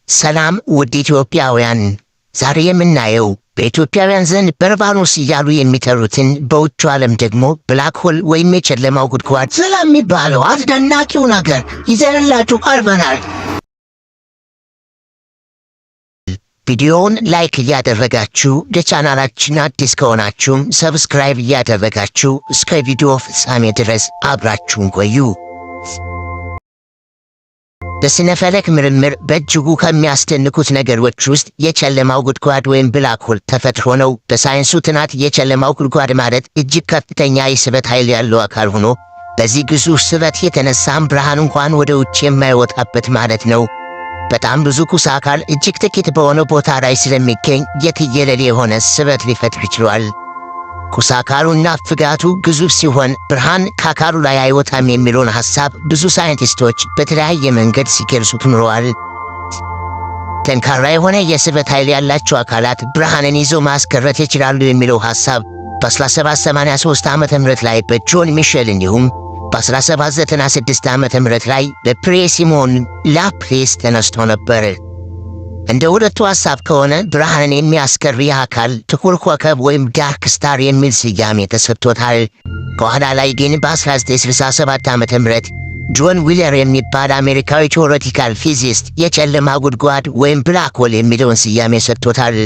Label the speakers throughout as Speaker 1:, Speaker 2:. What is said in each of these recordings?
Speaker 1: ሰላም ውድ ኢትዮጵያውያን፣ ዛሬ የምናየው በኢትዮጵያውያን ዘንድ በርባኖስ እያሉ የሚጠሩትን በውጭ ዓለም ደግሞ ብላክ ሆል ወይም የጨለማው ጉድጓድ ስለሚባለው አስደናቂው ነገር ይዘንላችሁ ቀርበናል። ቪዲዮውን ላይክ እያደረጋችሁ ለቻናላችን አዲስ ከሆናችሁም ሰብስክራይብ እያደረጋችሁ እስከ ቪዲዮ ፍጻሜ ድረስ አብራችሁን ቆዩ። በስነ ፈለክ ምርምር በእጅጉ ከሚያስደንቁት ነገሮች ውስጥ የጨለማው ጉድጓድ ወይም ብላክ ሆል ተፈጥሮ ነው። በሳይንሱ ጥናት የጨለማው ጉድጓድ ማለት እጅግ ከፍተኛ የስበት ኃይል ያለው አካል ሆኖ በዚህ ግዙፍ ስበት የተነሳም ብርሃን እንኳን ወደ ውጭ የማይወጣበት ማለት ነው። በጣም ብዙ ኩስ አካል እጅግ ጥቂት በሆነ ቦታ ላይ ስለሚገኝ የትየለሌ የሆነ ስበት ሊፈጥር ይችላል። ኩስ አካሉና ፍጋቱ ግዙፍ ሲሆን ብርሃን ከአካሉ ላይ አይወጣም የሚለውን ሐሳብ ብዙ ሳይንቲስቶች በተለያየ መንገድ ሲገልጹት ኖረዋል። ጠንካራ የሆነ የስበት ኃይል ያላቸው አካላት ብርሃንን ይዘው ማስቀረት ይችላሉ የሚለው ሐሳብ በ1783 ዓመተ ምህረት ላይ በጆን ሚሼል እንዲሁም በ1796 ዓመተ ምህረት ላይ በፕሬሲሞን ላፕሌስ ተነስቶ ነበር። እንደ ሁለቱ ሐሳብ ከሆነ ብርሃንን የሚያስቀር አካል ጥቁር ኮከብ ወይም ዳርክ ስታር የሚል ስያሜ ተሰጥቶታል። ከኋላ ላይ ግን በ1967 ዓመተ ምህረት ጆን ዊለር የሚባል አሜሪካዊ ቴዎሬቲካል ፊዚስት የጨለማ ጉድጓድ ወይም ብላክ ሆል የሚለውን ስያሜ ሰጥቶታል።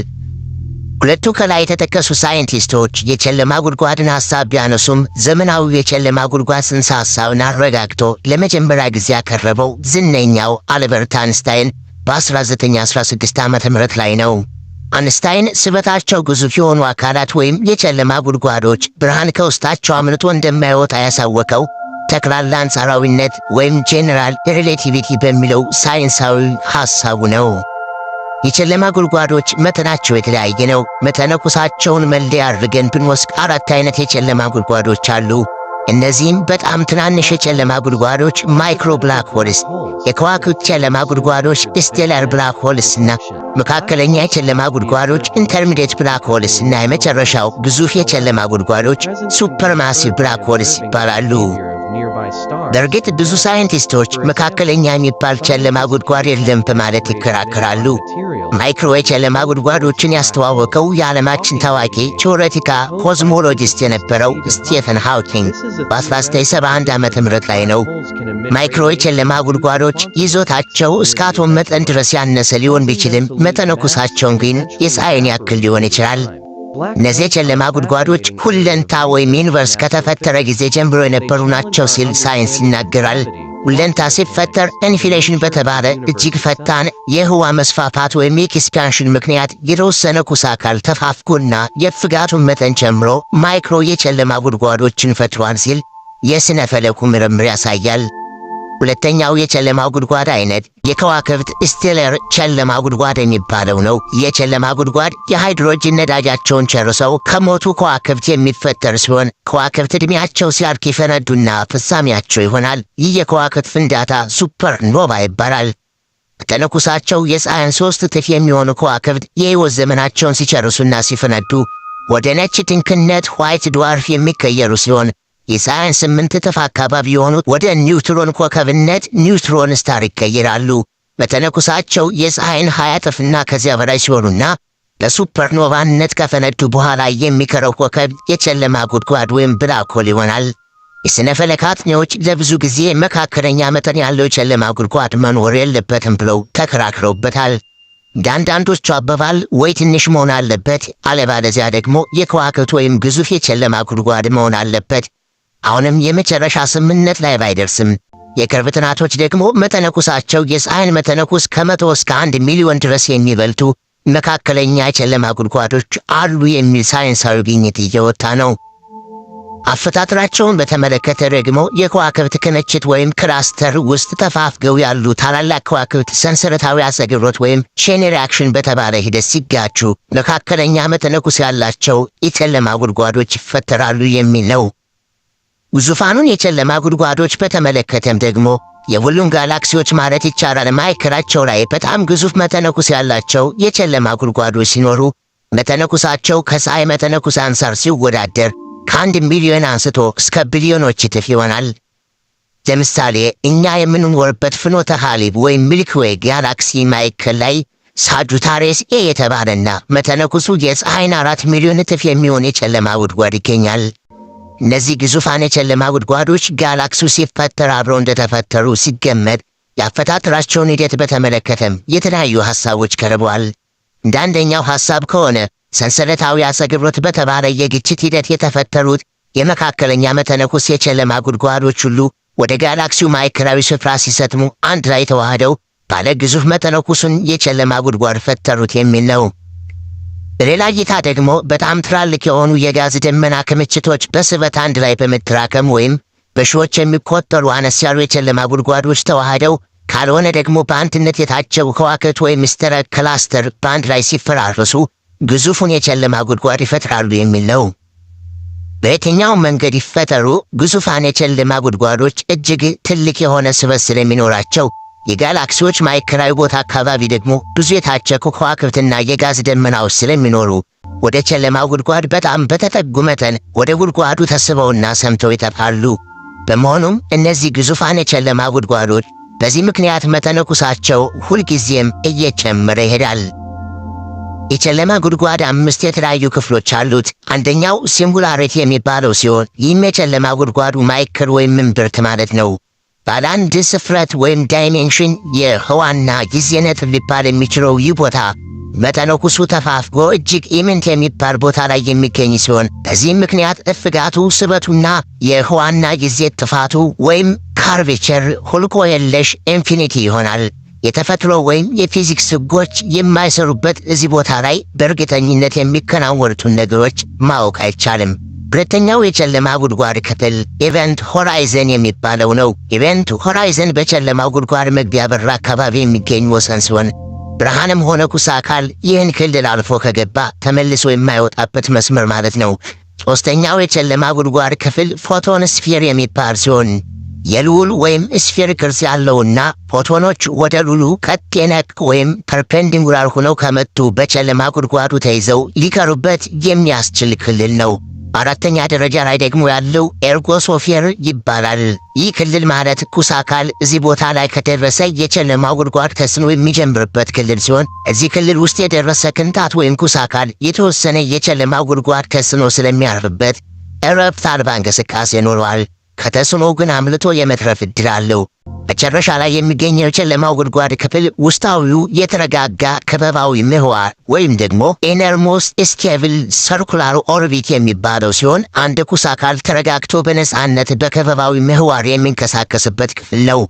Speaker 1: ሁለቱ ከላይ የተጠቀሱ ሳይንቲስቶች የጨለማ ጉድጓድን ሐሳብ ቢያነሱም ዘመናዊው የጨለማ ጉድጓድ ጽንሰ ሐሳብን አረጋግጦ ለመጀመሪያ ጊዜ ያቀረበው ዝነኛው አልበርት አንስታይን በ1916 ዓመተ ምህረት ላይ ነው። አንስታይን ስበታቸው ግዙፍ የሆኑ አካላት ወይም የጨለማ ጉድጓዶች ብርሃን ከውስጣቸው አምልጦ እንደማይወጣ ያሳወቀው ጠቅላላ አንጻራዊነት ወይም ጄኔራል ሪሌቲቪቲ በሚለው ሳይንሳዊ ሐሳቡ ነው። የጨለማ ጉድጓዶች መጠናቸው የተለያየ ነው። መጠነ ኩሳቸውን መለያ አድርገን ብንወስድ 4 አይነት የጨለማ ጉድጓዶች አሉ። እነዚህም በጣም ትናንሽ የጨለማ ጉድጓዶች ማይክሮ ብላክ ሆልስ፣ የከዋክብት ጨለማ ጉድጓዶች ስቴላር ብላክ ሆልስ እና መካከለኛ የጨለማ ጉድጓዶች ኢንተርሚዲየት ብላክ ሆልስ እና የመጨረሻው ግዙፍ የጨለማ ጉድጓዶች ሱፐርማሲቭ ብላክ ሆልስ ይባላሉ። በእርግጥ ብዙ ሳይንቲስቶች መካከለኛ የሚባል ጨለማ ጉድጓድ የለም በማለት ይከራከራሉ። ማይክሮ የጨለማ ጉድጓዶችን ያስተዋወቀው የዓለማችን ታዋቂ ቴዎሬቲካ ኮዝሞሎጂስት የነበረው ስቲፈን ሃውኪንግ በ1971 ዓመተ ምህረት ላይ ነው። ማይክሮ የጨለማ ጉድጓዶች ይዞታቸው እስከ አቶም መጠን ድረስ ያነሰ ሊሆን ቢችልም መጠነ ኩሳቸውን ግን የፀሐይን ያክል ሊሆን ይችላል። እነዚህ የጨለማ ጉድጓዶች ሁለንታ ወይም ዩኒቨርስ ከተፈጠረ ጊዜ ጀምሮ የነበሩ ናቸው ሲል ሳይንስ ይናገራል። ሁለንታ ሲፈጠር ኢንፍሌሽን በተባለ እጅግ ፈጣን የህዋ መስፋፋት ወይም ኤክስፓንሽን ምክንያት የተወሰነ ኩስ አካል ተፋፍጎና የፍጋቱን መጠን ጨምሮ ማይክሮ የጨለማ ጉድጓዶችን ፈጥሯል ሲል የስነ ፈለኩ ምርምር ያሳያል። ሁለተኛው የጨለማ ጉድጓድ አይነት የከዋክብት ስቴለር ጨለማ ጉድጓድ የሚባለው ነው። የጨለማ ጉድጓድ የሃይድሮጅን ነዳጃቸውን ጨርሰው ከሞቱ ከዋክብት የሚፈጠር ሲሆን ከዋክብት ዕድሜያቸው ሲያልቅ ይፈነዱና ፍጻሜያቸው ይሆናል። ይህ የከዋክብት ፍንዳታ ሱፐር ኖቫ ይባላል። መጠነ ኩሳቸው የፀሐይን 3 እጥፍ የሚሆኑ ከዋክብት የህይወት ዘመናቸውን ሲጨርሱና ሲፈነዱ ወደ ነጭ ድንክነት ዋይት ድዋርፍ የሚቀየሩ ሲሆን የፀሐይን 8 እጥፍ አካባቢ የሆኑት ወደ ኒውትሮን ኮከብነት ኒውትሮን ስታር ይቀየራሉ። መጠነ ኩሳቸው የፀሐይን 20 እጥፍና ከዚያ በላይ ሲሆኑና ለሱፐርኖቫነት ከፈነዱ በኋላ የሚቀረው ኮከብ የጨለማ ጉድጓድ ወይም ብላክ ሆል ይሆናል። የስነ ፈለክ አጥኚዎች ለብዙ ጊዜ መካከለኛ መጠን ያለው የጨለማ ጉድጓድ መኖር የለበትም ብለው ተከራክረውበታል። አንዳንዶቹ አባባል ወይ ትንሽ መሆን አለበት፣ አለበለዚያ ደግሞ የከዋክብት ወይም ግዙፍ የጨለማ ጉድጓድ መሆን አለበት። አሁንም የመጨረሻ ስምምነት ላይ ባይደርስም የቅርብ ጥናቶች ደግሞ መጠነ ኩሳቸው የፀሐይን መጠነ ኩስ ከ100 እስከ 1 ሚሊዮን ድረስ የሚበልጡ መካከለኛ የጨለማ ጉድጓዶች አሉ የሚል ሳይንሳዊ ግኝት እየወጣ ነው። አፈጣጠራቸውን በተመለከተ ደግሞ የከዋክብት ክምችት ወይም ክላስተር ውስጥ ተፋፍገው ያሉ ታላላቅ ከዋክብት ሰንሰለታዊ አሰግሮት ወይም ቼን ሪአክሽን በተባለ ሂደት ሲጋጩ መካከለኛ መጠነ ኩስ ያላቸው የጨለማ ጉድጓዶች ይፈጠራሉ የሚል ነው። ግዙፋኑን የጨለማ ጉድጓዶች በተመለከተም ደግሞ የሁሉም ጋላክሲዎች ማለት ይቻላል ማዕከላቸው ላይ በጣም ግዙፍ መጠነ ኩስ ያላቸው የጨለማ ጉድጓዶች ሲኖሩ መጠነ ኩሳቸው ከፀሐይ መጠነ ኩስ አንፃር ሲወዳደር ከ1 ሚሊዮን አንስቶ እስከ ቢሊዮኖች እጥፍ ይሆናል። ለምሳሌ እኛ የምንኖርበት ፍኖተ ሐሊብ ወይም ሚልክዌይ ጋላክሲ ማዕከል ላይ ሳጁታሪየስ ኤ የተባለና መተነኩሱ የፀሐይን 4 ሚሊዮን እጥፍ የሚሆን የጨለማ ጉድጓድ ይገኛል። እነዚህ ግዙፋን የጨለማ ጉድጓዶች ጋላክሲው ሲፈጠር አብረው እንደተፈጠሩ ሲገመት የአፈጣጠራቸውን ሂደት በተመለከተም የተለያዩ ሐሳቦች ቀርበዋል። እንደ አንደኛው ሐሳብ ከሆነ ሰንሰለታዊ አሰግብሮት በተባለ የግጭት ሂደት የተፈጠሩት የመካከለኛ መተነኩስ የጨለማ ጉድጓዶች ሁሉ ወደ ጋላክሲው ማዕከላዊ ስፍራ ሲሰጥሙ አንድ ላይ ተዋህደው ባለ ግዙፍ መተነኩሱን የጨለማ ጉድጓድ ፈጠሩት የሚል ነው። በሌላ እይታ ደግሞ በጣም ትላልቅ የሆኑ የጋዝ ደመና ክምችቶች በስበት አንድ ላይ በመተራከም ወይም በሺዎች የሚቆጠሩ አነስ ያሉ የጨለማ ጉድጓዶች ተዋህደው ካልሆነ ደግሞ በአንድነት የታጨው ከዋክብት ወይም ስተረ ክላስተር በአንድ ላይ ሲፈራረሱ ግዙፉን የጨለማ ጉድጓድ ይፈጥራሉ የሚል ነው። በየትኛው መንገድ ይፈጠሩ ግዙፋን የጨለማ ጉድጓዶች እጅግ ትልቅ የሆነ ስበት ስለሚኖራቸው የጋላክሲዎች ማዕከላዊ ቦታ አካባቢ ደግሞ ብዙ የታጨቁ ከዋክብትና የጋዝ ደመናዎች ስለሚኖሩ ወደ ጨለማው ጉድጓድ በጣም በተጠጉ መጠን ወደ ጉድጓዱ ተስበውና ሰምተው ይጠፋሉ። በመሆኑም እነዚህ ግዙፋን የጨለማ ጉድጓዶች በዚህ ምክንያት መተነኩሳቸው ሁልጊዜም እየጨመረ ይሄዳል። የጨለማ ጉድጓድ 5 የተለያዩ ክፍሎች አሉት። አንደኛው ሲንጉላሪቲ የሚባለው ሲሆን ይህም የጨለማ ጉድጓዱ ማዕከል ወይም እምብርት ማለት ነው። ባለ አንድ ስፍረት ወይም ዳይሜንሽን የህዋና ጊዜ ነጥብ ሊባል የሚችለው ይህ ቦታ መተነኩሱ ተፋፍጎ እጅግ ኢምንት የሚባል ቦታ ላይ የሚገኝ ሲሆን በዚህም ምክንያት እፍጋቱ ስበቱና የህዋና ጊዜ ጥፋቱ ወይም ካርቬቸር ሁልቆ የለሽ ኢንፊኒቲ ይሆናል። የተፈጥሮ ወይም የፊዚክስ ህጎች የማይሰሩበት እዚህ ቦታ ላይ በእርግጠኝነት የሚከናወኑትን ነገሮች ማወቅ አይቻልም። ሁለተኛው የጨለማ ጉድጓድ ክፍል ኢቨንት ሆራይዘን የሚባለው ነው። ኢቨንት ሆራይዘን በጨለማው ጉድጓድ መግቢያ በር አካባቢ የሚገኝ ወሰን ሲሆን ብርሃንም ሆነ ኩስ አካል ይህን ክልል አልፎ ከገባ ተመልሶ የማይወጣበት መስመር ማለት ነው። ሶስተኛው የጨለማ ጉድጓድ ክፍል ፎቶን ስፊር የሚባል ሲሆን የሉል ወይም ስፊር ቅርጽ ያለውና ፎቶኖች ወደ ሉሉ ቀጥ የነቅ ወይም ፐርፔንዲንጉላር ሆነው ከመጡ በጨለማ ጉድጓዱ ተይዘው ሊቀሩበት የሚያስችል ክልል ነው። አራተኛ ደረጃ ላይ ደግሞ ያለው ኤርጎስፌር ይባላል። ይህ ክልል ማለት ኩስ አካል እዚህ ቦታ ላይ ከደረሰ የጨለማው ጉድጓድ ተስኖ የሚጀምርበት ክልል ሲሆን እዚህ ክልል ውስጥ የደረሰ ቅንጣት ወይም ኩስ አካል የተወሰነ የጨለማው ጉድጓድ ተስኖ ስለሚያርፍበት እረፍት አልባ እንቅስቃሴ ይኖረዋል። ከተስኖ ግን አምልጦ የመትረፍ ዕድል አለው። መጨረሻ ላይ የሚገኘው የጨለማው ጉድጓድ ክፍል ውስጣዊው የተረጋጋ ከበባዊ ምህዋር ወይም ደግሞ ኢነርሞስት ስቴብል ሰርኩላር ኦርቢት የሚባለው ሲሆን አንድ ኩስ አካል ተረጋግቶ በነፃነት በከበባዊ ምህዋር የሚንቀሳቀስበት ክፍል ነው።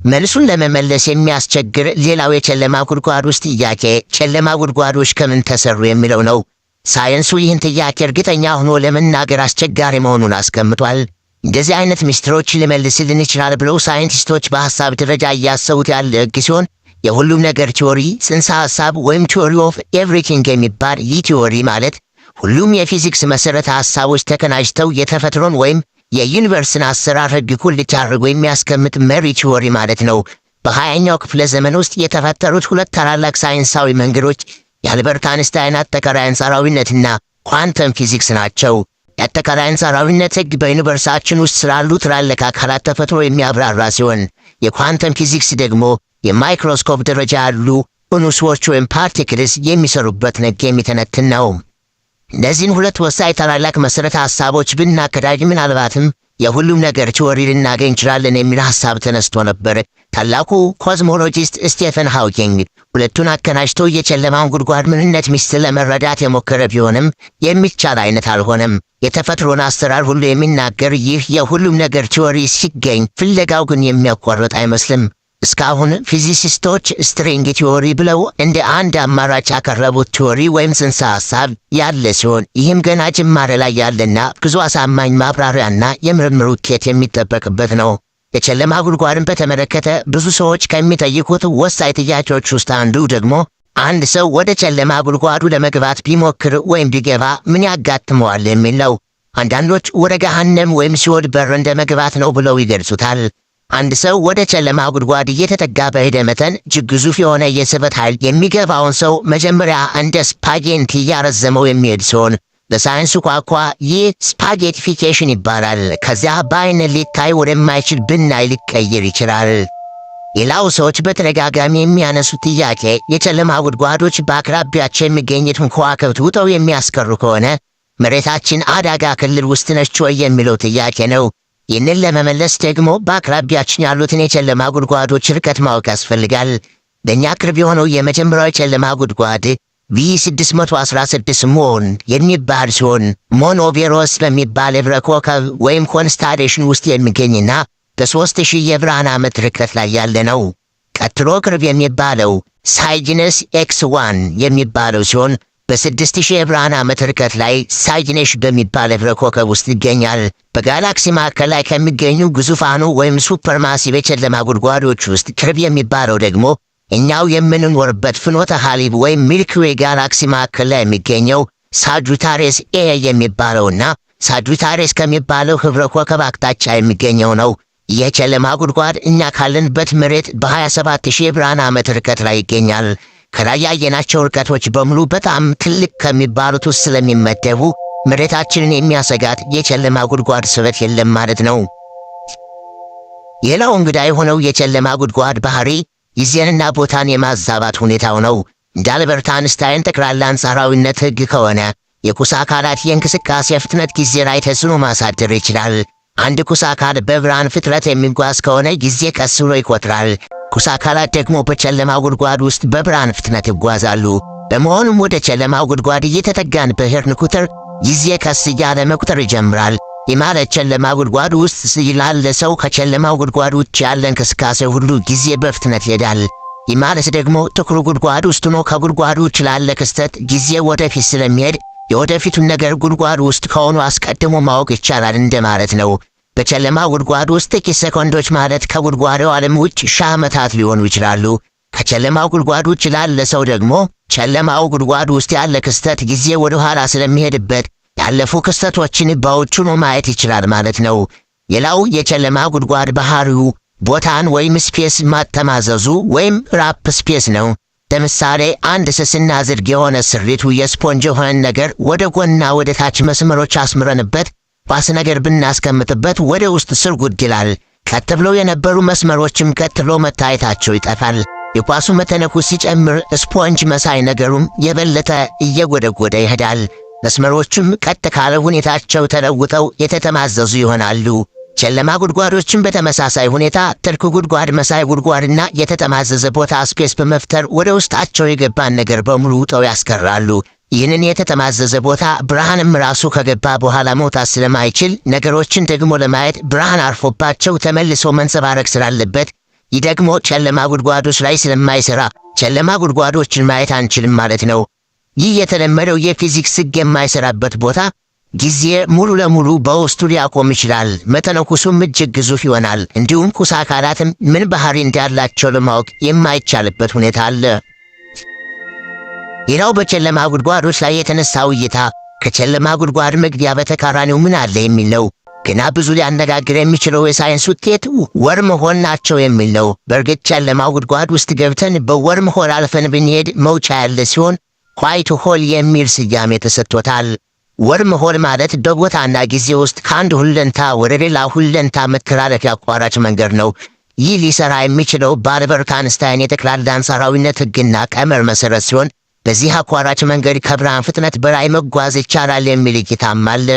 Speaker 1: መልሱን ለመመለስ የሚያስቸግር ሌላው የጨለማ ጉድጓድ ውስጥ ጥያቄ ጨለማ ጉድጓዶች ከምን ተሰሩ የሚለው ነው። ሳይንሱ ይህን ጥያቄ እርግጠኛ ሆኖ ለመናገር አስቸጋሪ መሆኑን አስቀምጧል። እንደዚህ አይነት ሚስጥሮች ሊመልስልን ይችላል ብለው ሳይንቲስቶች በሐሳብ ደረጃ እያሰቡት ያለ ሕግ ሲሆን የሁሉም ነገር ቲዎሪ ጽንሰ ሐሳብ ወይም ቲዎሪ ኦፍ ኤቭሪቲንግ የሚባል ይህ ቲዎሪ ማለት ሁሉም የፊዚክስ መሠረተ ሐሳቦች ተቀናጅተው የተፈጥሮን ወይም የዩኒቨርስን አሰራር ሕግ ቁልጭ አድርጎ የሚያስቀምጥ መሪ ቲዎሪ ማለት ነው። በ20ኛው ክፍለ ዘመን ውስጥ የተፈጠሩት ሁለት ታላላቅ ሳይንሳዊ መንገዶች የአልበርት አንስታይን አጠቃላይ አንጻራዊነትና ኳንተም ፊዚክስ ናቸው። የአጠቃላይ አንጻራዊነት ሕግ በዩኒቨርሳችን ውስጥ ስላሉ ትላልቅ አካላት ተፈጥሮ የሚያብራራ ሲሆን የኳንተም ፊዚክስ ደግሞ የማይክሮስኮፕ ደረጃ ያሉ ኡኑሶች ወይም ፓርቲክልስ የሚሰሩበት ሕግ የሚተነትን ነው። እነዚህን ሁለት ወሳኝ ታላላቅ መሠረተ ሐሳቦች ብናቀዳጅ ምናልባትም የሁሉም ነገር ቲዎሪ ልናገኝ እንችላለን የሚል ሐሳብ ተነስቶ ነበር። ታላቁ ኮዝሞሎጂስት ስቴፈን ሃውኪንግ ሁለቱን አቀናጅቶ የጨለማውን ጉድጓድ ምንነት ሚስጥር ለመረዳት የሞከረ ቢሆንም የሚቻል አይነት አልሆነም። የተፈጥሮን አሰራር ሁሉ የሚናገር ይህ የሁሉም ነገር ቲዎሪ ሲገኝ ፍለጋው ግን የሚያቋርጥ አይመስልም። እስካሁን ፊዚሲስቶች ስትሪንግ ቲዎሪ ብለው እንደ አንድ አማራጭ ያቀረቡት ቲዎሪ ወይም ጽንሰ ሐሳብ ያለ ሲሆን ይህም ገና ጅማሬ ላይ ያለና ብዙ አሳማኝ ማብራሪያና የምርምር ውጤት የሚጠበቅበት ነው። የጨለማ ጉድጓድን በተመለከተ ብዙ ሰዎች ከሚጠይቁት ወሳኝ ጥያቄዎች ውስጥ አንዱ ደግሞ አንድ ሰው ወደ ጨለማ ጉድጓዱ ለመግባት ቢሞክር ወይም ቢገባ ምን ያጋጥመዋል የሚል ነው። አንዳንዶች ወደ ገሃነም ወይም ሲኦል በር እንደ መግባት ነው ብለው ይገልጹታል። አንድ ሰው ወደ ጨለማ ጉድጓድ እየተጠጋ በሄደ መጠን እጅግ ግዙፍ የሆነ የስበት ኃይል የሚገባውን ሰው መጀመሪያ እንደ ስፓጌንቲ እያረዘመው የሚሄድ ሲሆን በሳይንሱ ቋንቋ ይህ ስፓጌቲፊኬሽን ይባላል። ከዚያ በአይን ሊታይ ወደማይችል ብናኝ ሊቀየር ይችላል። ሌላው ሰዎች በተደጋጋሚ የሚያነሱት ጥያቄ የጨለማ ጉድጓዶች በአቅራቢያቸው የሚገኙትን ከዋክብት ውጠው የሚያስቀሩ ከሆነ መሬታችን አደጋ ክልል ውስጥ ነች ወይ የሚለው ጥያቄ ነው። ይህንን ለመመለስ ደግሞ በአቅራቢያችን ያሉትን የጨለማ ጉድጓዶች ርቀት ማወቅ ያስፈልጋል። ለእኛ ቅርብ የሆነው የመጀመሪያው የጨለማ ጉድጓድ V616 ሞን የሚባል ሲሆን ሞኖቬሮስ በሚባል የብረ ኮከብ ወይም ኮንስታሌሽን ውስጥ የሚገኝና በ3000 የብርሃን ዓመት ርቀት ላይ ያለ ነው። ቀጥሎ ቅርብ የሚባለው ሳይጂነስ X1 የሚባለው ሲሆን በ6000 የብርሃን ዓመት ርቀት ላይ ሳይጂነስ በሚባል የብረ ኮከብ ውስጥ ይገኛል። በጋላክሲ ማዕከል ላይ ከሚገኙ ግዙፋኑ ወይም ሱፐርማሲቭ የጨለማ ጉድጓዶች ውስጥ ቅርብ የሚባለው ደግሞ እኛው የምንኖርበት ፍኖተ ሐሊብ ወይም ሚልክዌይ ጋላክሲ ማዕከል ላይ የሚገኘው ሳጁታሬስ ኤ የሚባለውና ሳጁታሬስ ከሚባለው ህብረ ኮከብ አቅጣጫ የሚገኘው ነው። የጨለማ ጉድጓድ እኛ ካለንበት መሬት በ27000 የብርሃን ዓመት ርቀት ላይ ይገኛል። ከላይ ያየናቸው ርቀቶች በሙሉ በጣም ትልቅ ከሚባሉት ውስጥ ስለሚመደቡ መሬታችንን የሚያሰጋት የጨለማ ጉድጓድ ስበት የለም ማለት ነው። ሌላው እንግዳ የሆነው የጨለማ ጉድጓድ ባህሪ ጊዜንና ቦታን የማዛባት ሁኔታው ነው። እንደ አልበርት አንስታይን ጠቅላላ አንጻራዊነት ህግ ከሆነ የቁስ አካላት የእንቅስቃሴ ፍጥነት ጊዜ ላይ ተጽዕኖ ማሳደር ይችላል። አንድ ቁስ አካል በብርሃን ፍጥነት የሚጓዝ ከሆነ ጊዜ ቀስ ብሎ ይቆጥራል። ቁስ አካላት ደግሞ በጨለማ ጉድጓድ ውስጥ በብርሃን ፍጥነት ይጓዛሉ። በመሆኑም ወደ ጨለማው ጉድጓድ እየተጠጋን በሄድን ቁጥር ጊዜ ቀስ እያለ መቁጠር ይጀምራል። የማለት ጨለማ ጉድጓድ ውስጥ ስላለ ሰው ከጨለማው ጉድጓድ ውጭ ያለ እንቅስቃሴ ሁሉ ጊዜ በፍጥነት ይሄዳል። የማለት ደግሞ ጥቁር ጉድጓድ ውስጥ ሆኖ ከጉድጓዱ ውጭ ላለ ክስተት ጊዜ ወደፊት ስለሚሄድ የወደፊቱን ነገር ጉድጓዱ ውስጥ ከሆኑ አስቀድሞ ማወቅ ይቻላል እንደማለት ነው። በጨለማ ጉድጓድ ውስጥ ጥቂት ሰኮንዶች ማለት ከጉድጓዱ ዓለም ውጭ ሺህ ዓመታት ሊሆኑ ይችላሉ። ከጨለማው ጉድጓድ ውጭ ላለ ሰው ደግሞ ጨለማው ጉድጓድ ውስጥ ያለ ክስተት ጊዜ ወደ ኋላ ስለሚሄድበት ያለፉ ክስተቶችን በውጭ ሆኖ ማየት ይችላል ማለት ነው። ሌላው የጨለማ ጉድጓድ ባህሪው ቦታን ወይም ስፔስ ማተማዘዙ ወይም ራፕ ስፔስ ነው። ለምሳሌ አንድ ስስና ዝርግ የሆነ ስሪቱ የስፖንጅ የሆነ ነገር ወደ ጎንና ወደ ታች መስመሮች አስምረንበት ኳስ ነገር ብናስቀምጥበት ወደ ውስጥ ስርጉድ ይላል። ቀጥ ብለው የነበሩ መስመሮችም ቀጥ ብለው መታየታቸው ይጠፋል። የኳሱ መተነኩስ ሲጨምር ስፖንጅ መሳይ ነገሩም የበለጠ እየጎደጎደ ይሄዳል። መስመሮቹም ቀጥ ካለ ሁኔታቸው ተለውጠው የተተማዘዙ ይሆናሉ። ጨለማ ጉድጓዶችን በተመሳሳይ ሁኔታ ጥልቅ ጉድጓድ መሳይ ጉድጓድና የተጠማዘዘ ቦታ ስፔስ በመፍጠር ወደ ውስጣቸው የገባን ነገር በሙሉ ውጠው ያስቀራሉ። ይህንን የተጠማዘዘ ቦታ ብርሃንም ራሱ ከገባ በኋላ መውጣት ስለማይችል ነገሮችን ደግሞ ለማየት ብርሃን አርፎባቸው ተመልሶ መንጸባረቅ ስላለበት ይህ ደግሞ ጨለማ ጉድጓዶች ላይ ስለማይሰራ ጨለማ ጉድጓዶችን ማየት አንችልም ማለት ነው። ይህ የተለመደው የፊዚክስ ሕግ የማይሰራበት ቦታ ጊዜ ሙሉ ለሙሉ በውስጡ ሊያቆም ይችላል። መተነኩሱም እጅግ ግዙፍ ይሆናል። እንዲሁም ቁስ አካላትም ምን ባህሪ እንዳላቸው ለማወቅ የማይቻልበት ሁኔታ አለ። ሌላው በጨለማ ጉድጓዶች ላይ የተነሳው እይታ ከጨለማ ጉድጓድ መግቢያ በተቃራኒው ምን አለ የሚል ነው። ግና ብዙ ሊያነጋግር የሚችለው የሳይንስ ውጤት ወርም ሆል ናቸው የሚል ነው። በእርግጥ ጨለማው ጉድጓድ ውስጥ ገብተን በወርም ሆል አልፈን ብንሄድ መውጫ ያለ ሲሆን ዋይት ሆል የሚል ስያሜ ተሰጥቶታል። ወርም ሆል ማለት በቦታና ጊዜ ውስጥ ከአንድ ሁለንታ ወደ ሌላ ሁለንታ መተላለፊያ አቋራጭ መንገድ ነው። ይህ ሊሰራ የሚችለው በአልበርት አንስታይን የጠቅላላ አንጻራዊነት ሕግና ቀመር መሰረት ሲሆን በዚህ አቋራጭ መንገድ ከብርሃን ፍጥነት በላይ መጓዝ ይቻላል የሚል እይታም አለ።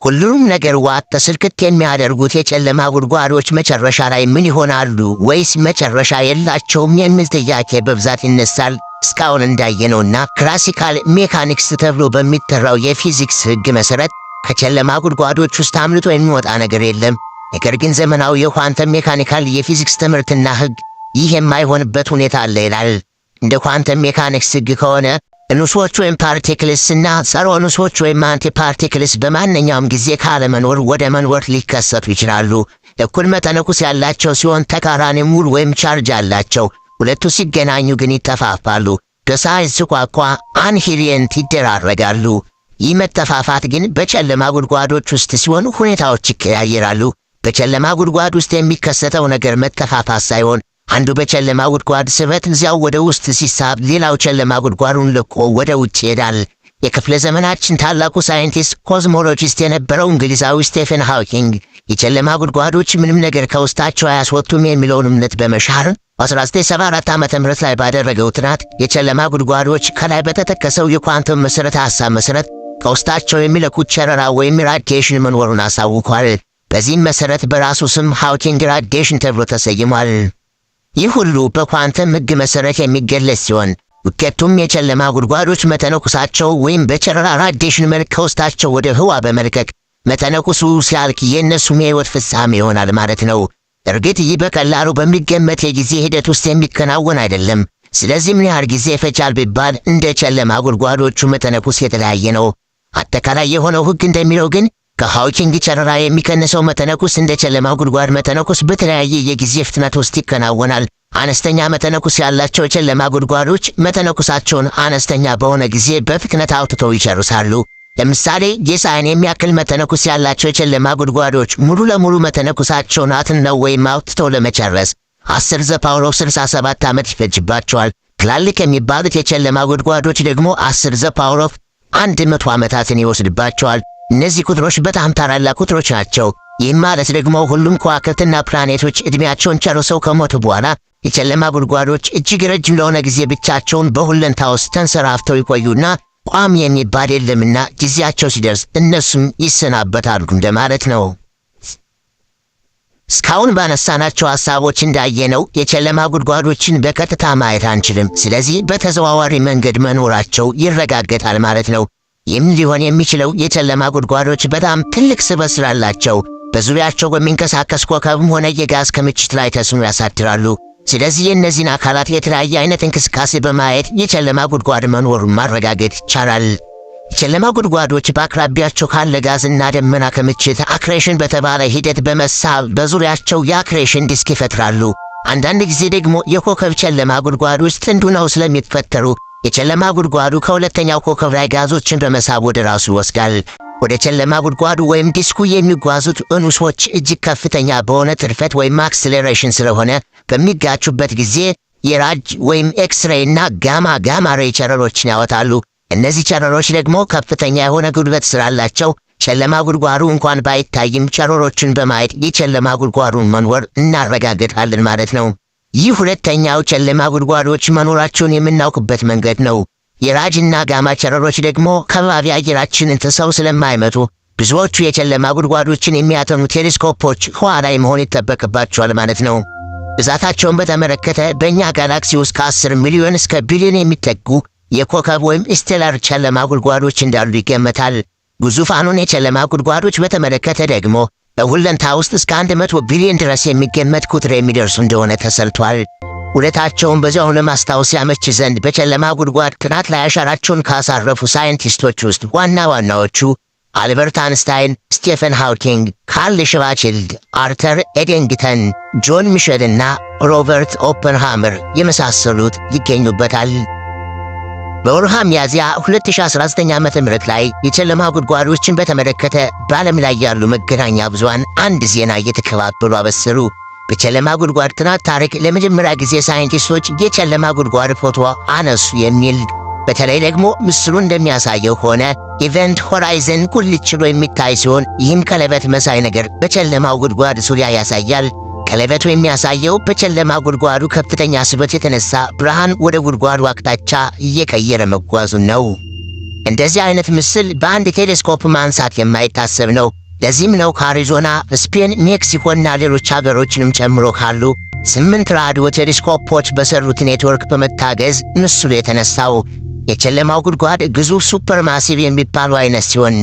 Speaker 1: ሁሉም ነገር ዋጥ ተስልክት የሚያደርጉት የጨለማ ጉድጓዶች መጨረሻ ላይ ምን ይሆናሉ ወይስ መጨረሻ የላቸውም የሚል ጥያቄ በብዛት ይነሳል። እስካሁን እንዳየነውና ክላሲካል ሜካኒክስ ተብሎ በሚጠራው የፊዚክስ ሕግ መሰረት ከጨለማ ጉድጓዶች ውስጥ አምልጦ የሚወጣ ነገር የለም። ነገር ግን ዘመናዊ የኳንተም ሜካኒካል የፊዚክስ ትምህርትና ሕግ ይህ የማይሆንበት ሁኔታ አለ ይላል። እንደ ኳንተም ሜካኒክስ ሕግ ከሆነ ንሶች ወይም ፓርቲክልስና ጸረ ንሶች ወይም አንቲፓርቲክልስ በማንኛውም ጊዜ ካለመኖር ወደ መኖር ሊከሰቱ ይችላሉ። እኩል መጠነቁስ ያላቸው ሲሆን ተቃራኒ ሙል ወይም ቻርጅ አላቸው። ሁለቱ ሲገናኙ ግን ይተፋፋሉ። በሳይንስ ቋንቋ አንሂሊየንት ይደራረጋሉ። ይህ መተፋፋት ግን በጨለማ ጉድጓዶች ውስጥ ሲሆን ሁኔታዎች ይቀያየራሉ። በጨለማ ጉድጓድ ውስጥ የሚከሰተው ነገር መተፋፋት ሳይሆን አንዱ በጨለማ ጉድጓድ ስበት እዚያው ወደ ውስጥ ሲሳብ ሌላው ጨለማ ጉድጓዱን ለቆ ወደ ውጭ ይሄዳል። የክፍለ ዘመናችን ታላቁ ሳይንቲስት ኮዝሞሎጂስት የነበረው እንግሊዛዊ ስቴፈን ሃውኪንግ የጨለማ ጉድጓዶች ምንም ነገር ከውስጣቸው አያስወጡም የሚለውን እምነት በመሻር በ1974 ዓ.ም ላይ ባደረገው ጥናት የጨለማ ጉድጓዶች ከላይ በተጠቀሰው የኳንተም መሠረተ ሐሳብ መሠረት ከውስጣቸው የሚለቁት ጨረራ ወይም ራዲዬሽን መኖሩን አሳውቋል። በዚህም መሠረት በራሱ ስም ሃውኪንግ ራዲዬሽን ተብሎ ተሰይሟል። ይህ ሁሉ በኳንተም ሕግ መሠረት የሚገለጽ ሲሆን ውጤቱም የጨለማ ጉድጓዶች መተነኩሳቸው ወይም በጨረራ ራዲዬሽን መልክ ከውስጣቸው ወደ ህዋ በመልቀቅ መተነኩሱ ሲያልቅ የእነሱም የሕይወት ፍጻሜ ይሆናል ማለት ነው። እርግጥ ይህ በቀላሉ በሚገመት የጊዜ ሂደት ውስጥ የሚከናወን አይደለም። ስለዚህ ምን ያህል ጊዜ ይፈጃል ቢባል እንደ ጨለማ ጉድጓዶቹ መተነኩስ የተለያየ ነው። አጠቃላይ የሆነው ሕግ እንደሚለው ግን ከሃውኪንግ ጨረራ የሚቀንሰው መተነኩስ እንደ ጨለማ ጉድጓድ መተነኩስ በተለያየ የጊዜ ፍጥነት ውስጥ ይከናወናል። አነስተኛ መተነኩስ ያላቸው የጨለማ ጉድጓዶች መተነኩሳቸውን አነስተኛ በሆነ ጊዜ በፍጥነት አውጥተው ይጨርሳሉ። ለምሳሌ የፀሐይን የሚያክል መተነኩስ ያላቸው የጨለማ ጉድጓዶች ሙሉ ለሙሉ መተነኩሳቸውን አትነው ወይም አውጥተው ለመጨረስ 10⁻67 ዓመት ይፈጅባቸዋል። ትላልቅ የሚባሉት የጨለማ ጉድጓዶች ደግሞ 10⁻100 ዓመታትን ይወስድባቸዋል። እነዚህ ቁጥሮች በጣም ታላላቅ ቁጥሮች ናቸው። ይህም ማለት ደግሞ ሁሉም ከዋክብትና ፕላኔቶች ዕድሜያቸውን ጨርሰው ከሞቱ በኋላ የጨለማ ጉድጓዶች እጅግ ረጅም ለሆነ ጊዜ ብቻቸውን በሁለንታ ውስጥ ተንሰራፍተው ይቆዩና ቋሚ የሚባል የለምና ጊዜያቸው ሲደርስ እነሱም ይሰናበታሉ እንደማለት ነው። እስካሁን ባነሳናቸው ሐሳቦች እንዳየነው የጨለማ ጉድጓዶችን በቀጥታ ማየት አንችልም። ስለዚህ በተዘዋዋሪ መንገድ መኖራቸው ይረጋገጣል ማለት ነው። ይህም ሊሆን የሚችለው የጨለማ ጉድጓዶች በጣም ትልቅ ስበት ስላላቸው በዙሪያቸው በሚንቀሳቀስ ኮከብም ሆነ የጋዝ ክምችት ላይ ተጽዕኖ ያሳድራሉ። ስለዚህ የእነዚህን አካላት የተለያየ አይነት እንቅስቃሴ በማየት የጨለማ ጉድጓድ መኖሩን ማረጋገጥ ይቻላል። የጨለማ ጉድጓዶች በአቅራቢያቸው ካለ ጋዝና ደመና ክምችት አክሬሽን በተባለ ሂደት በመሳብ በዙሪያቸው የአክሬሽን ዲስክ ይፈጥራሉ። አንዳንድ ጊዜ ደግሞ የኮከብ ጨለማ ጉድጓዶች ጥንድ ሆነው ስለሚፈጠሩ የጨለማ ጉድጓዱ ከሁለተኛው ኮከብ ላይ ጋዞችን በመሳብ ወደ ራሱ ይወስዳል። ወደ ጨለማ ጉድጓዱ ወይም ዲስኩ የሚጓዙት እንውሶች እጅግ ከፍተኛ በሆነ ጥድፈት ወይም አክስሌሬሽን ስለሆነ በሚጋጩበት ጊዜ የራጅ ወይም ኤክስሬይ እና ጋማ ሬይ ጨረሮችን ያወጣሉ። እነዚህ ጨረሮች ደግሞ ከፍተኛ የሆነ ጉልበት ስላላቸው ጨለማ ጉድጓዱ እንኳን ባይታይም ጨረሮችን በማየት የጨለማ ጉድጓዱን መኖር እናረጋግጣለን ማለት ነው። ይህ ሁለተኛው ጨለማ ጉድጓዶች መኖራቸውን የምናውቅበት መንገድ ነው። የራጅና ጋማ ጨረሮች ደግሞ ከባቢ አየራችንን ጥሰው ስለማይመጡ ብዙዎቹ የጨለማ ጉድጓዶችን የሚያጠኑ ቴሌስኮፖች ህዋ ላይ መሆን ይጠበቅባቸዋል ማለት ነው። ብዛታቸውን በተመለከተ በእኛ ጋላክሲ ውስጥ ከ10 ሚሊዮን እስከ ቢሊዮን የሚጠጉ የኮከብ ወይም ስቴላር ጨለማ ጉድጓዶች እንዳሉ ይገመታል። ግዙፋኑን የጨለማ ጉድጓዶች በተመለከተ ደግሞ በሁለንታ ውስጥ እስከ 100 ቢሊዮን ድረስ የሚገመት ቁጥር የሚደርሱ እንደሆነ ተሰልቷል። ውለታቸውን በዚያው ለማስታወስ ያመች ዘንድ በጨለማ ጉድጓድ ጥናት ላይ አሻራቸውን ካሳረፉ ሳይንቲስቶች ውስጥ ዋና ዋናዎቹ አልበርት አንስታይን፣ ስቴፈን ሃውኪንግ፣ ካርል ሽዋርዝቺልድ፣ አርተር ኤዲንግተን፣ ጆን ሚሼል እና ሮበርት ኦፐንሃይመር የመሳሰሉት ይገኙበታል። በወርሃ ሚያዝያ 2019 ዓ.ም ላይ የጨለማ ጉድጓዶችን በተመለከተ በዓለም ላይ ያሉ መገናኛ ብዙሃን አንድ ዜና እየተከባበሉ አበሰሩ። በጨለማ ጉድጓድ ጥናት ታሪክ ለመጀመሪያ ጊዜ ሳይንቲስቶች የጨለማ ጉድጓድ ፎቶ አነሱ የሚል በተለይ ደግሞ ምስሉ እንደሚያሳየው ሆነ ኢቨንት ሆራይዘን ቁልጭ ብሎ የሚታይ ሲሆን ይህም ቀለበት መሳይ ነገር በጨለማው ጉድጓድ ዙሪያ ያሳያል። ቀለበቱ የሚያሳየው በጨለማ ጉድጓዱ ከፍተኛ ስበት የተነሳ ብርሃን ወደ ጉድጓዱ አቅጣጫ እየቀየረ መጓዙን ነው። እንደዚህ አይነት ምስል በአንድ ቴሌስኮፕ ማንሳት የማይታሰብ ነው። ለዚህም ነው ከአሪዞና፣ ስፔን፣ ሜክሲኮና ሌሎች ሀገሮችንም ጨምሮ ካሉ 8 ራዲዮ ቴሌስኮፖች በሰሩት ኔትወርክ በመታገዝ ምስሉ የተነሳው። የጨለማው ጉድጓድ ግዙፍ ሱፐርማሲቭ የሚባለው አይነት ሲሆን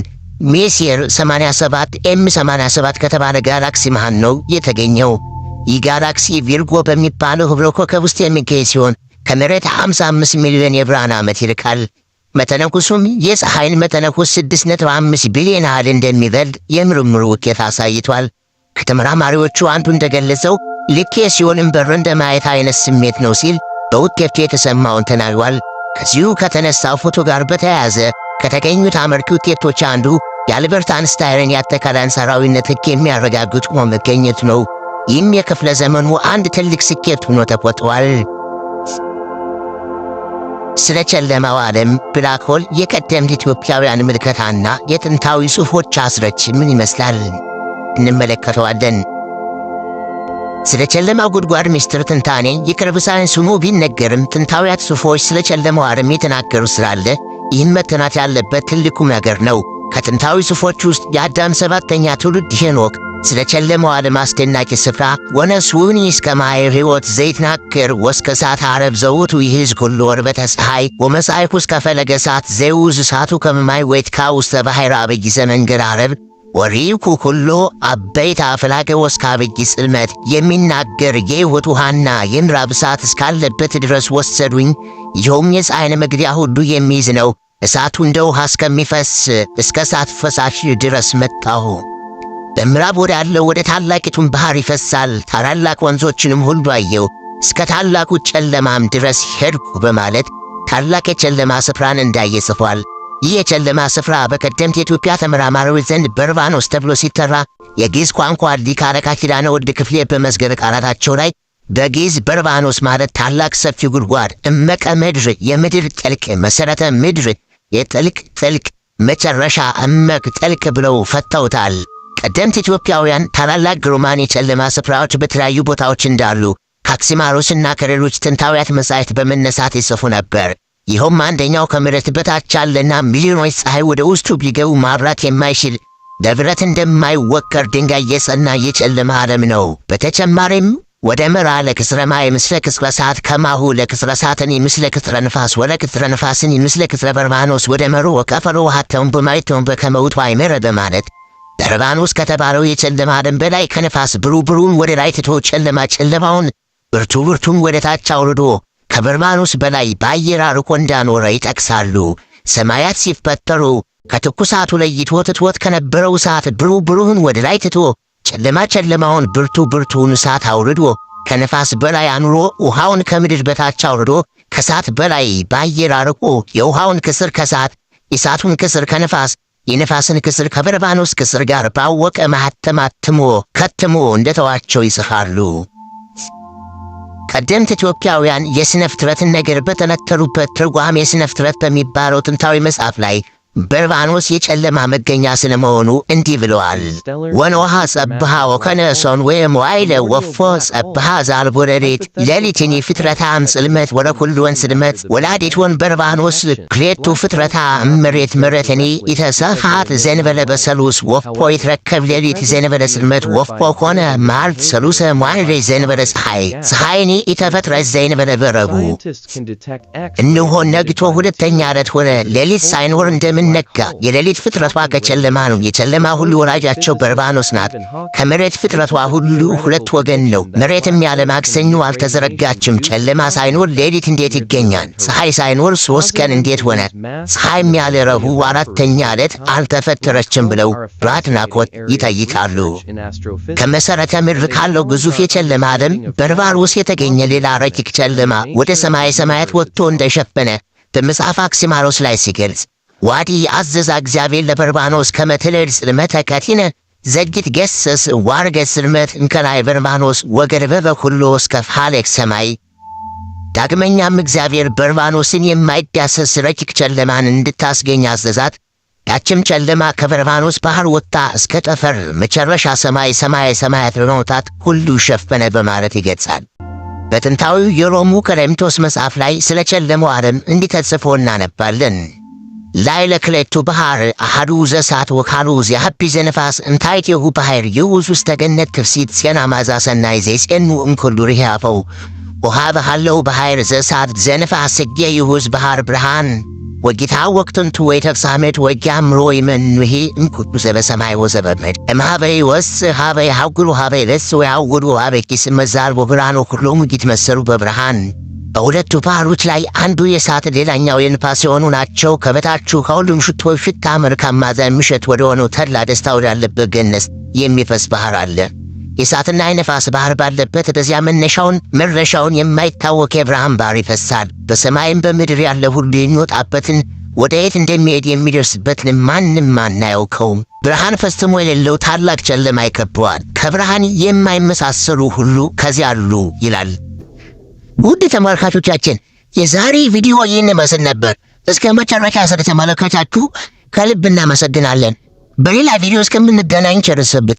Speaker 1: ሜሲየር 87 M87 ከተባለ ጋላክሲ መሃል ነው የተገኘው። ይህ ጋላክሲ ቪርጎ በሚባለው ህብረ ኮከብ ውስጥ የሚገኝ ሲሆን ከመሬት 55 ሚሊዮን የብርሃን ዓመት ይርቃል። መተነኩሱም የፀሐይን መተነኩስ 6.5 ቢሊዮን ያህል እንደሚበልጥ የምርምሩ ውጤት አሳይቷል። ከተመራማሪዎቹ አንዱ እንደገለጸው ልክ የሲኦልን በር እንደማየት አይነት ስሜት ነው ሲል በውጤቱ የተሰማውን ተናግሯል። ከዚሁ ከተነሳው ፎቶ ጋር በተያያዘ ከተገኙት አመርቂ ውጤቶች አንዱ የአልበርት አንስታይንን የአጠቃላይ አንጻራዊነት ሕግ የሚያረጋግጥ ሆኖ መገኘቱ ነው። ይህም የክፍለ ዘመኑ አንድ ትልቅ ስኬት ሆኖ ተቆጥሯል። ስለ ጨለማው ዓለም ብላክ ሆል የቀደምት ኢትዮጵያውያን ምልከታና የጥንታዊ ጽሑፎች አስረጅ ምን ይመስላል እንመለከተዋለን። ስለ ጨለማው ጉድጓድ ምስጢር ትንታኔ የቅርብ ሳይንስ ሆኖ ቢነገርም ጥንታዊያት ጽሑፎች ስለ ጨለማው ዓለም የተናገሩ ስላለ ይህን መጠናት ያለበት ትልቁም ነገር ነው። ከጥንታዊ ጽሑፎች ውስጥ የአዳም 7ኛ ትውልድ ሄኖክ ስለ ጨለማው ዓለም አስደናቂ ስፍራ ወነሱኒ እስከ ማየ ሕይወት ዘይትናገር ወስከ እሳት ዓረብ ዘውቱ ይሕዝ ኩሉ ወርበተ ፀሐይ ወመጻእኩ እስከ ፈለገ እሳት ዘውዝ እሳቱ ከመማይ ወይትካ ውስተ ባሕረ አበይ ዘመንገድ ዓረብ ወሪኩ ኩሎ አበይት አፍላገ ወስከ አበይ ጽልመት የሚናገር የሕይወት ውሃና የምዕራብ እሳት እስካለበት ድረስ ወሰዱኝ። ይኸውም የፀሐይን መግቢያ ሁሉ የሚይዝ ነው። እሳቱ እንደ ውሃ እስከሚፈስ እስከ እሳት ፈሳሽ ድረስ መጣሁ። በምዕራብ ወዳለው ወደ ታላቂቱን ባህር ይፈሳል። ታላላቅ ወንዞችንም ሁሉ አየሁ። እስከ ታላቁ ጨለማም ድረስ ሄድኩ በማለት ታላቅ የጨለማ ስፍራን እንዳየ ጽፏል። ይህ የጨለማ ስፍራ በቀደምት የኢትዮጵያ ተመራማሪዎች ዘንድ በርባኖስ ተብሎ ሲጠራ የግዕዝ ቋንቋ ሊቅ አለቃ ኪዳነ ወልድ ክፍሌ በመዝገበ ቃላታቸው ላይ በግዕዝ በርባኖስ ማለት ታላቅ ሰፊ ጉድጓድ፣ እመቀ ምድር፣ የምድር ጥልቅ፣ መሠረተ ምድር፣ የጥልቅ ጥልቅ፣ መጨረሻ እመቅ ጥልቅ ብለው ፈተውታል። ቀደምት ኢትዮጵያውያን ታላላቅ ግሩማን የጨለማ ስፍራዎች በተለያዩ ቦታዎች እንዳሉ ከአክሲማሮስና ከሌሎች ጥንታዊያት መጻሕፍት በመነሳት ይጽፉ ነበር። ይኸውም አንደኛው ከምድር በታች ያለና ሚሊዮኖች ፀሐይ ወደ ውስጡ ቢገቡ ማብራት የማይችል በብረት እንደማይወቀር ድንጋይ የጸና የጨለማ ዓለም ነው። በተጨማሪም ወደ ምራ ለክስረ ማይ ምስለ ክስረ እሳት ከማሁ ለክስረ እሳትን ምስለ ክስረ ንፋስ ወለ ክስረ ንፋስን ምስለ ክስረ በርባኖስ ወደ መሮ ወቀፈሮ ውሃተውን በማይተውን በከመውቱ አይመረ በማለት በርባኖስ ከተባለው የጨለማ ዓለም በላይ ከነፋስ ብሩብሩን ወደ ላይ ትቶ ጨለማውን ብርቱን ወደ ታች አውርዶ ከበርባኖስ በላይ በአየር አርቆ እንዳኖረ ይጠቅሳሉ። ሰማያት ሲፈጠሩ ከትኩሳቱ ለይቶ ትቶት ከነበረው እሳት ብሩብሩን ወደ ላይ ትቶ ጨለማውን ብርቱን እሳት አውርዶ ከነፋስ በላይ አኑሮ ውሃውን ከምድር በታች አውርዶ ከእሳት በላይ በአየር አርቆ የውሃውን ክስር ከእሳት የእሳቱን ክስር ከነፋስ የነፋስን ክስር ከበርባኖስ ክስር ጋር ባወቀ ማኅተም ከትሞ እንደተዋቸው ይጽፋሉ። ቀደምት ኢትዮጵያውያን የሥነ ፍጥረትን ነገር በተነተሩበት ትርጓሜ የሥነ ፍጥረት በሚባለው ጥንታዊ መጽሐፍ ላይ በርባኖስ የጨለማ መገኛ ስለመሆኑ እንዲህ ብለዋል። ወንውሃ ጸብሃ ወከነሶን ወይም ዋይለ ወፎ ጸብሃ ዛልቦ ሌሊትኒ ፍጥረታም ጽልመት ወለኩሉ ወንስልመት ወላዲት ወን በርባኖስ ክሌቱ ፍጥረታ እመሬት መረተኒ ኢተሰፋት ዘንበለ በሰሉስ ወፎ ይትረከብ ሌሊት ዘንበለ ጽልመት ወፎ ኮነ ማልት ሰሉሰ ሟይለ ዘንበለ ፀሐይኒ ኢተፈጥረት ዘንበለ በረቡ። እንሆ ነግቶ ሁለተኛ ዕለት ሆነ። ሌሊት ሳይኖር እንደምን ነጋ። የሌሊት ፍጥረቷ ከጨለማ ነው። የጨለማ ሁሉ ወላጃቸው በርባኖስ ናት። ከመሬት ፍጥረቷ ሁሉ ሁለት ወገን ነው። መሬትም ያለ ማክሰኞ አልተዘረጋችም። ጨለማ ሳይኖር ሌሊት እንዴት ይገኛል? ፀሐይ ሳይኖር 3 ቀን እንዴት ሆነ? ፀሐይም ያለ ረቡዕ 4ኛ ዕለት አልተፈጠረችም ብለው በአድናቆት ይጠይቃሉ። ከመሠረተ ምድር ካለው ግዙፍ የጨለማ ዓለም በርባኖስ የተገኘ ሌላ ረቂቅ ጨለማ ወደ ሰማይ ሰማያት ወጥቶ እንደሸፈነ በመጽሐፍ አክሲማሮስ ላይ ሲገልጽ ዋዲ አዘዛ እግዚአብሔር ለበርባኖስ ከመትለድ ጽልመተ ከቲነ ዘግት ገሰስ ዋርገ ጽልመት እንከላይ በርባኖስ ወገርበበ ኩሎ እስከ ፋሌክ ሰማይ። ዳግመኛም እግዚአብሔር በርባኖስን የማይዳሰስ ረቂቅ ጨለማን እንድታስገኝ አዘዛት። ያችም ጨለማ ከበርባኖስ ባህር ወጥታ እስከ ጠፈር መጨረሻ ሰማያት በመውጣት ሁሉ ሸፈነ በማለት ይገልጻል። በጥንታዊው የሮሙ ቀለምንጦስ መጽሐፍ ላይ ስለ ጨለማው ዓለም እንዲህ ተጽፎ እናነባለን። ላይለ ክሌቱ ባህር አሐዱ ዘእሳት ወካልኡ ዘያህቢ ዘነፋስ እንታይቴሁ ባሕር ይውዝ ውስተ ገነት ትፍሲት ጼና ማዛ ሰናይ ዘይጼኑ እምኩሉ ርሕያፈው ወሃበ ሀለው ባሕር ዘእሳት ዘነፋስ እጌ ይውዝ ባህር ብርሃን ወጊታወቅ ጥንቱ ወይተፍሳሜት ወጊአምሮ ይመንሂ እምኩሉ ዘበሰማይ ወዘበምድር እምኀበ ይወፅእ ኀበ ይሐውሩ ኀበ ይለጽ ወያውዱ ኀበ ይኪስም መዛል ወብርሃን ወኩሎሙ ይትመሰሉ በብርሃን። በሁለቱ ባህሮች ላይ አንዱ የእሳት ሌላኛው የንፋስ የሆኑ ናቸው። ከበታቹ ከሁሉም ሽቶዎች ሽታ መልካም መዓዛ የሚሸት ወደ ሆነው ተድላ ደስታ ወዳለበት ገነት የሚፈስ ባህር አለ። የእሳትና የነፋስ ባህር ባለበት በዚያ መድረሻውን የማይታወቅ የብርሃን ባህር ይፈሳል። በሰማይም በምድር ያለ ሁሉ የሚወጣበትን ወደ የት እንደሚሄድ የሚደርስበትን ማንም አናያውቀውም። ብርሃን ፈጽሞ የሌለው ታላቅ ጨለማ ይከበዋል። ከብርሃን የማይመሳሰሉ ሁሉ ከዚያ አሉ ይላል። ውድ ተመልካቾቻችን የዛሬ ቪዲዮ ይህን ይመስል ነበር። እስከ መጨረሻ ስለተመለከታችሁ ከልብ እናመሰግናለን። በሌላ ቪዲዮ እስከምንገናኝ ቸር ሰንብቱ።